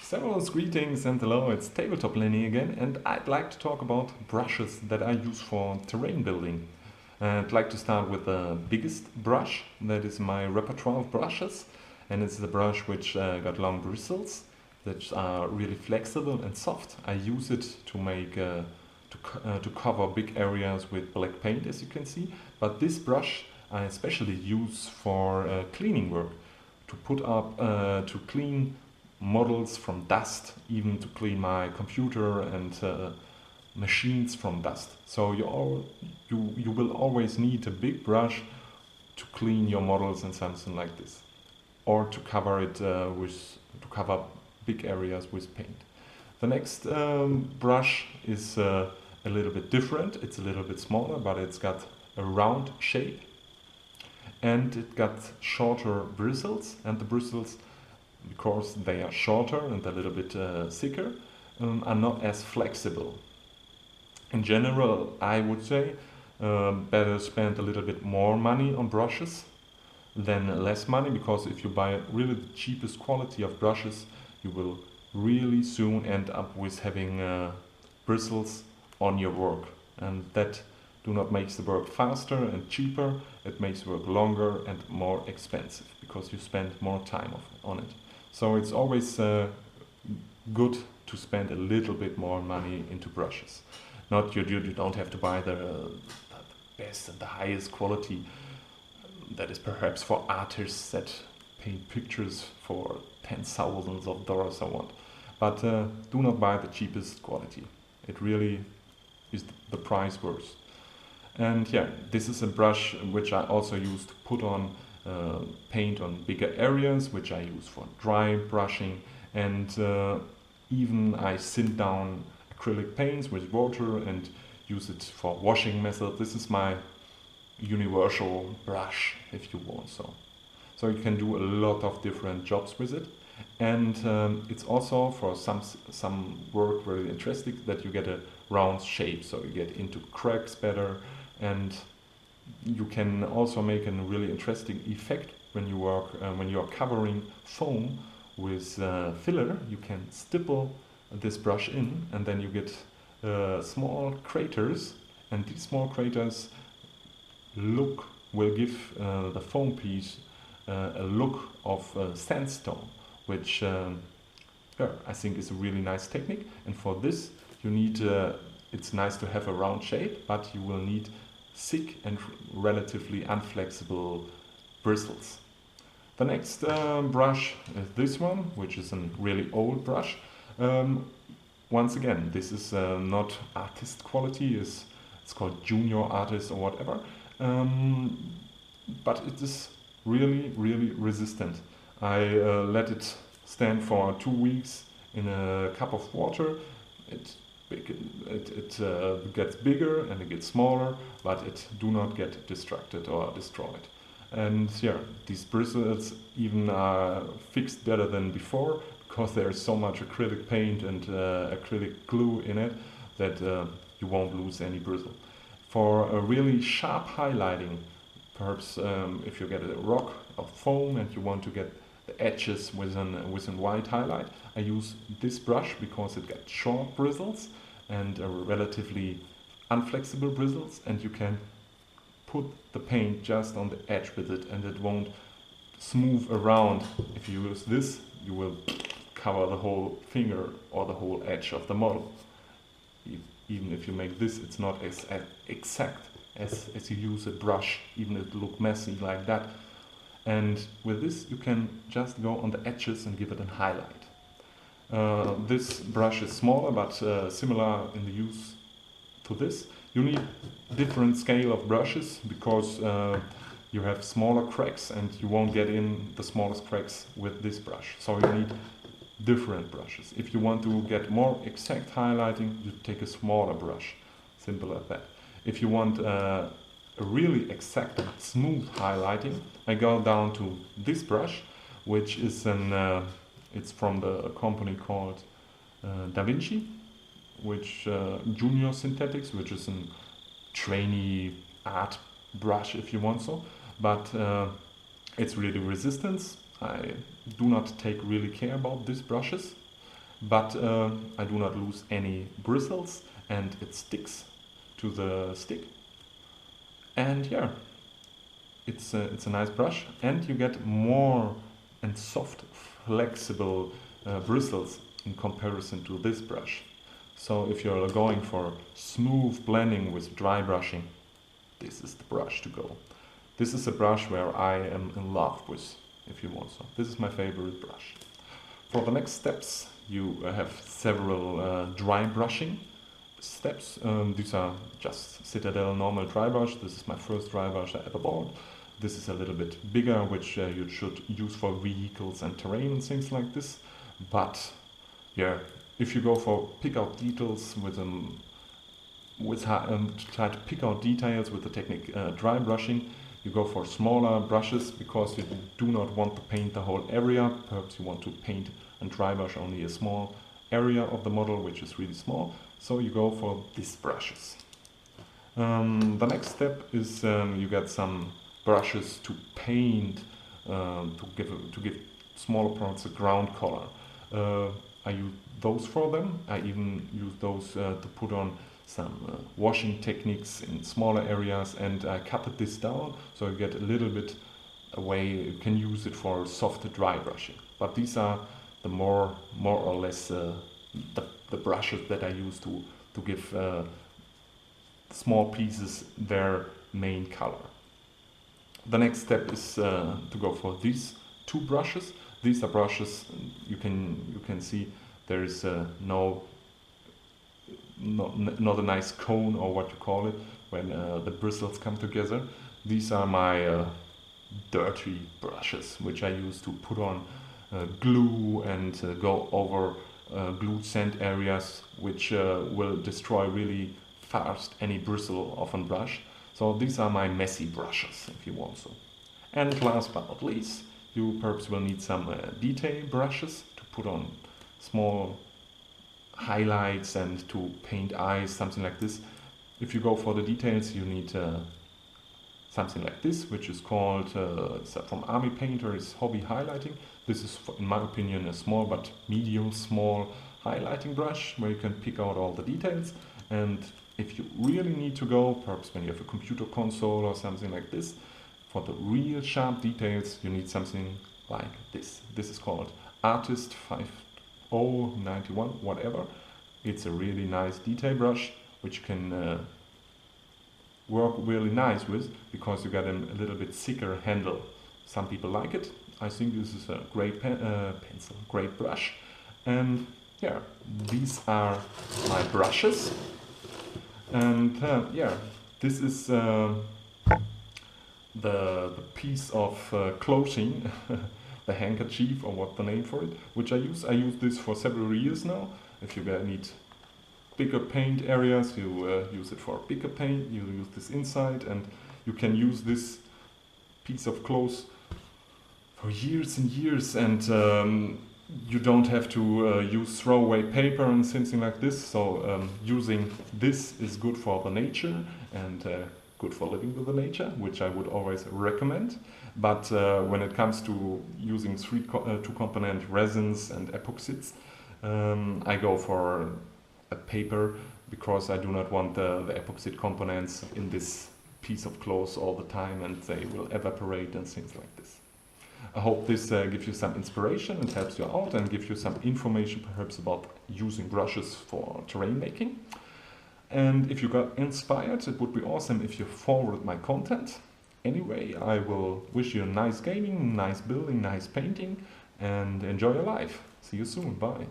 Several greetings and hello, it's Tabletop Lenny again, and I'd like to talk about brushes that I use for terrain building. I'd like to start with the biggest brush, that is my repertoire of brushes, and it's the brush which got long bristles that are really flexible and soft. I use it to make to cover big areas with black paint, as you can see, but this brush I especially use for cleaning work, to put up to clean models from dust, even to clean my computer and machines from dust. So you will always need a big brush to clean your models and something like this, or to cover it to cover big areas with paint. The next brush is a little bit different. It's a little bit smaller, but it's got a round shape, and it got shorter bristles, and the bristles, because they are shorter and a little bit thicker, are not as flexible. In general, I would say better spend a little bit more money on brushes than less money, because if you buy really the cheapest quality of brushes, you will really soon end up with having bristles on your work, and that do not make the work faster and cheaper. It makes work longer and more expensive because you spend more time on it. So it's always good to spend a little bit more money into brushes. Not you don't have to buy the best and the highest quality. That is perhaps for artists that paint pictures for $10,000s I want. But do not buy the cheapest quality. It really is the price worth. And yeah, this is a brush which I also use to put on paint on bigger areas, which I use for dry brushing, and even I thin down acrylic paints with water and use it for washing method. This is my universal brush, if you want so. So you can do a lot of different jobs with it, and it's also for some work very interesting that you get a round shape, so you get into cracks better, and you can also make a really interesting effect when you work when you are covering foam with filler. You can stipple this brush in, and then you get small craters, and these small craters will give the foam piece a look of sandstone, which I think is a really nice technique. And for this you need it's nice to have a round shape, but you will need thick and relatively unflexible bristles. The next brush is this one, which is a really old brush. Once again, this is not artist quality, it's called junior artist or whatever, but it is really resistant. I let it stand for 2 weeks in a cup of water. It gets bigger and it gets smaller, but it do not get destructed or destroyed. And yeah, these bristles even are fixed better than before, because there is so much acrylic paint and acrylic glue in it that you won't lose any bristle. For a really sharp highlighting, perhaps if you get a rock of foam and you want to get the edges with a white highlight, I use this brush because it got short bristles and relatively unflexible bristles, and you can put the paint just on the edge with it, and it won't smooth around. If you use this, you will cover the whole finger or the whole edge of the model. Even if you make this, it's not as exact as you use a brush, even if it look messy like that. And with this you can just go on the edges and give it a highlight. This brush is smaller, but similar in the use to this. You need different scale of brushes, because you have smaller cracks and you won't get in the smallest cracks with this brush. So you need different brushes. If you want to get more exact highlighting, you take a smaller brush. Simple as that. If you want a really exact and smooth highlighting, I go down to this brush, which is it's from the company called Da Vinci, which Junior Synthetics, which is a trainee art brush, if you want so, but it's really resistant. I do not take really care about these brushes. but I do not lose any bristles and it sticks to the stick. And yeah, it's a nice brush, and you get more and soft, flexible bristles in comparison to this brush. So if you're going for smooth blending with dry brushing, this is the brush to go. This is a brush where I am in love with, if you want so. This is my favorite brush. For the next steps, you have several dry brushing steps. These are just Citadel normal dry brush. This is my first dry brush I ever bought. This is a little bit bigger, which you should use for vehicles and terrain and things like this. But yeah, if you go for pick out details try to pick out details with the technique dry brushing, you go for smaller brushes because you do not want to paint the whole area. Perhaps you want to paint and dry brush only a small area of the model, which is really small. So you go for these brushes. The next step is you get some brushes to paint, to give smaller parts a ground color. I use those for them. I even use those to put on some washing techniques in smaller areas, and I cut this down so you get a little bit away. You can use it for softer dry brushing. But these are the more or less the brushes that I use to give small pieces their main color. The next step is to go for these two brushes. These are brushes you can see there is not a nice cone, or what you call it, when the bristles come together. These are my dirty brushes, which I use to put on glue and go over glued sand areas, which will destroy really fast any bristle of a brush. So these are my messy brushes, if you want so. And last but not least, you perhaps will need some detail brushes to put on small highlights and to paint eyes, something like this. If you go for the details, you need something like this, which is called, from Army Painter, is Hobby Highlighting. This is, in my opinion, a small but medium small highlighting brush where you can pick out all the details. And if you really need to go, perhaps when you have a computer console or something like this, for the real sharp details, you need something like this. This is called Artist 5091, whatever. It's a really nice detail brush, which you can work really nice with, because you got a little bit thicker handle. Some people like it. I think this is a great pencil, great brush. And yeah, these are my brushes. And yeah, this is the piece of clothing, the handkerchief, or what the name for it, which I use. I use this for several years now. If you need bigger paint areas, you use it for bigger paint. You use this inside, and you can use this piece of cloth for years and years, and you don't have to use throwaway paper and something like this. So using this is good for the nature and good for living with the nature, which I would always recommend. But when it comes to using two-component resins and epoxies, I go for a paper, because I do not want the epoxy components in this piece of cloth all the time, and they will evaporate and things like this. I hope this gives you some inspiration and helps you out, and gives you some information perhaps about using brushes for terrain making. And if you got inspired, it would be awesome if you forward my content. Anyway, I will wish you nice gaming, nice building, nice painting, and enjoy your life. See you soon. Bye.